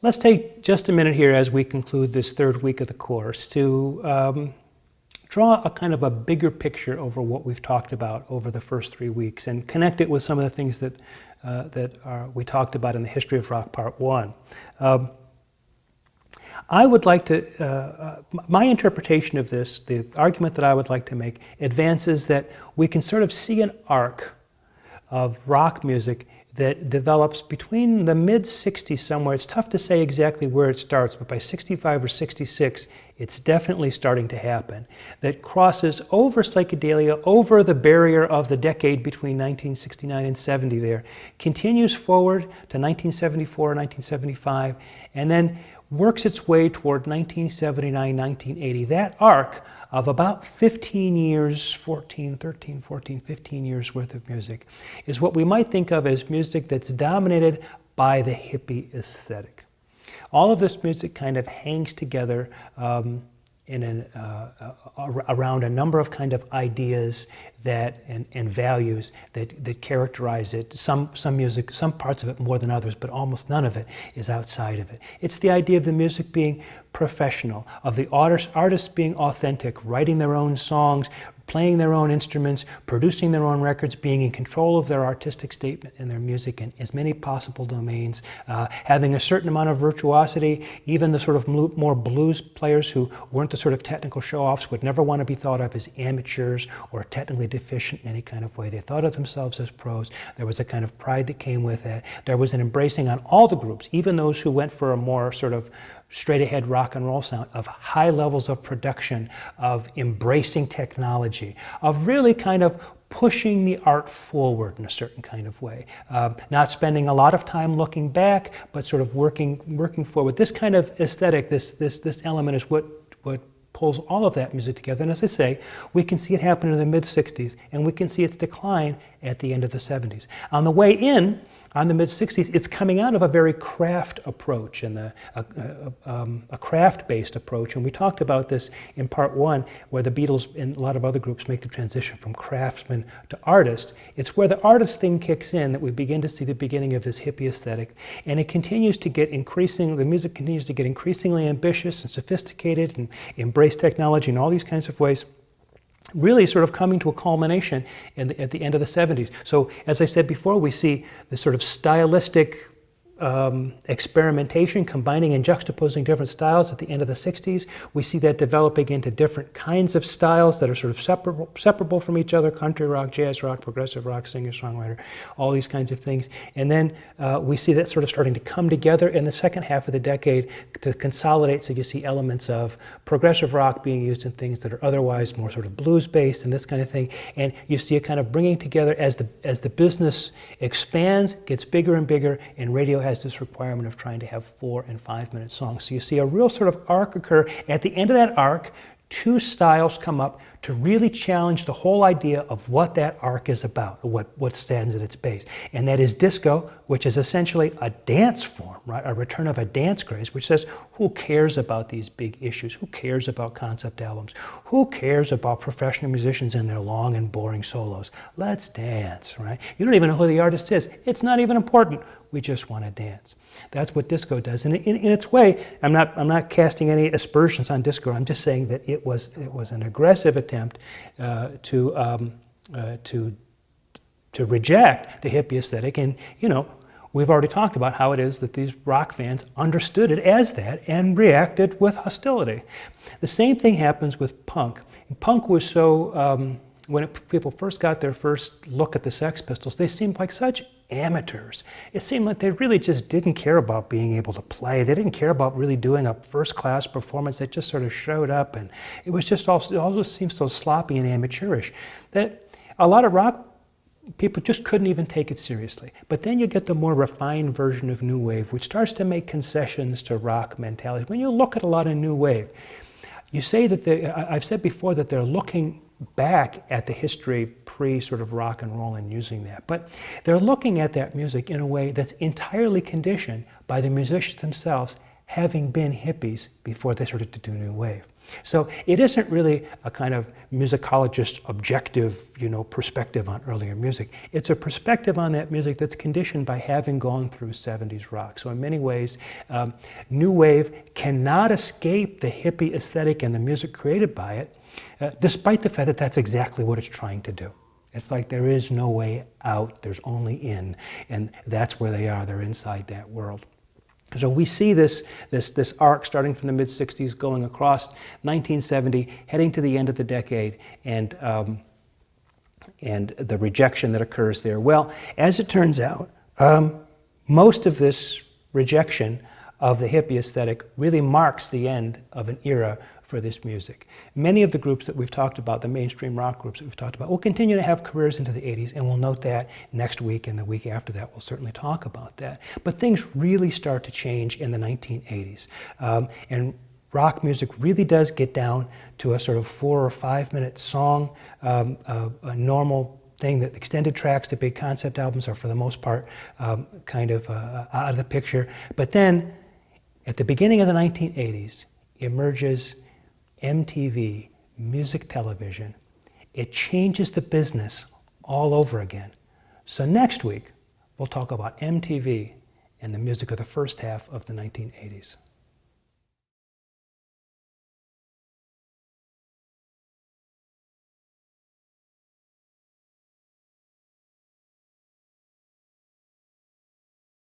Let's take just a minute here as we conclude this third week of the course to draw a kind of a bigger picture over what we've talked about over the first 3 weeks and connect it with some of the things that we talked about in the History of Rock Part 1. I would like to, my interpretation of this, the argument that I would like to make, advances that we can sort of see an arc of rock music that develops between the mid-60s somewhere. It's tough to say exactly where it starts, but by 65 or 66, it's definitely starting to happen. That crosses over psychedelia, over the barrier of the decade between 1969 and 70 there, continues forward to 1974, 1975, and then works its way toward 1979, 1980. That arc of about 15 years, 15 years worth of music, is what we might think of as music that's dominated by the hippie aesthetic. All of this music kind of hangs together around a number of kind of ideas that and values that characterize it. Some music, some parts of it more than others, but almost none of it is outside of it. It's the idea of the music being professional, of the artists being authentic, writing their own songs, playing their own instruments, producing their own records, being in control of their artistic statement and their music in as many possible domains, having a certain amount of virtuosity. Even the sort of more blues players who weren't the sort of technical show-offs would never want to be thought of as amateurs or technically deficient in any kind of way. They thought of themselves as pros. There was a kind of pride that came with it. There was an embracing on all the groups, even those who went for a more sort of straight-ahead rock and roll sound, of high levels of production, of embracing technology, of really kind of pushing the art forward in a certain kind of way. Not spending a lot of time looking back, but sort of working forward. This kind of aesthetic, this element is what pulls all of that music together. And as I say, we can see it happen in the mid-60s, and we can see its decline at the end of the 70s. On the way in, on the mid-60s, it's coming out of a very craft approach and a craft-based approach. And we talked about this in part 1, where the Beatles and a lot of other groups make the transition from craftsman to artist. It's where the artist thing kicks in that we begin to see the beginning of this hippie aesthetic. And it continues to get the music continues to get increasingly ambitious and sophisticated and embrace technology in all these kinds of ways, really sort of coming to a culmination at the end of the 70s. So as I said before, we see this sort of stylistic experimentation, combining and juxtaposing different styles at the end of the 60s. We see that developing into different kinds of styles that are sort of separable from each other: country rock, jazz rock, progressive rock, singer-songwriter, all these kinds of things. And then we see that sort of starting to come together in the second half of the decade to consolidate. So you see elements of progressive rock being used in things that are otherwise more sort of blues-based and this kind of thing. And you see a kind of bringing together as the business expands, gets bigger and bigger, and radio has this requirement of trying to have 4- and 5-minute songs. So you see a real sort of arc occur. At the end of that arc, 2 styles come up to really challenge the whole idea of what that arc is about, what stands at its base. And that is disco, which is essentially a dance form, right? A return of a dance craze, which says, who cares about these big issues? Who cares about concept albums? Who cares about professional musicians and their long and boring solos? Let's dance, right? You don't even know who the artist is. It's not even important. We just want to dance. That's what disco does. And in its way, I'm not casting any aspersions on disco. I'm just saying that it was an aggressive attempt to reject the hippie aesthetic. And we've already talked about how it is that these rock fans understood it as that and reacted with hostility. The same thing happens with punk. And punk was so when people first got their first look at the Sex Pistols, they seemed like such amateurs. It seemed like they really just didn't care about being able to play. They didn't care about really doing a first-class performance. They just sort of showed up, and it was just it all seemed so sloppy and amateurish that a lot of rock people just couldn't even take it seriously. But then you get the more refined version of New Wave, which starts to make concessions to rock mentality. When you look at a lot of New Wave, you say that I've said before that they're looking back at the history pre-sort of rock and roll and using that. But they're looking at that music in a way that's entirely conditioned by the musicians themselves having been hippies before they started to do New Wave. So it isn't really a kind of musicologist objective, perspective on earlier music. It's a perspective on that music that's conditioned by having gone through 70s rock. So in many ways, New Wave cannot escape the hippie aesthetic and the music created by it, despite the fact that that's exactly what it's trying to do. It's like there is no way out, there's only in, and that's where they are, they're inside that world. So we see this arc starting from the mid-60s going across 1970, heading to the end of the decade, and the rejection that occurs there. Well, as it turns out, most of this rejection of the hippie aesthetic really marks the end of an era for this music. Many of the groups that we've talked about, the mainstream rock groups that we've talked about, will continue to have careers into the 80s, and we'll note that next week and the week after that. We'll certainly talk about that. But things really start to change in the 1980s. And rock music really does get down to a sort of 4 or 5 minute song, a normal thing that extended tracks to big concept albums are for the most part kind of out of the picture. But then at the beginning of the 1980s emerges MTV, music television. It changes the business all over again. So next week, we'll talk about MTV and the music of the first half of the 1980s.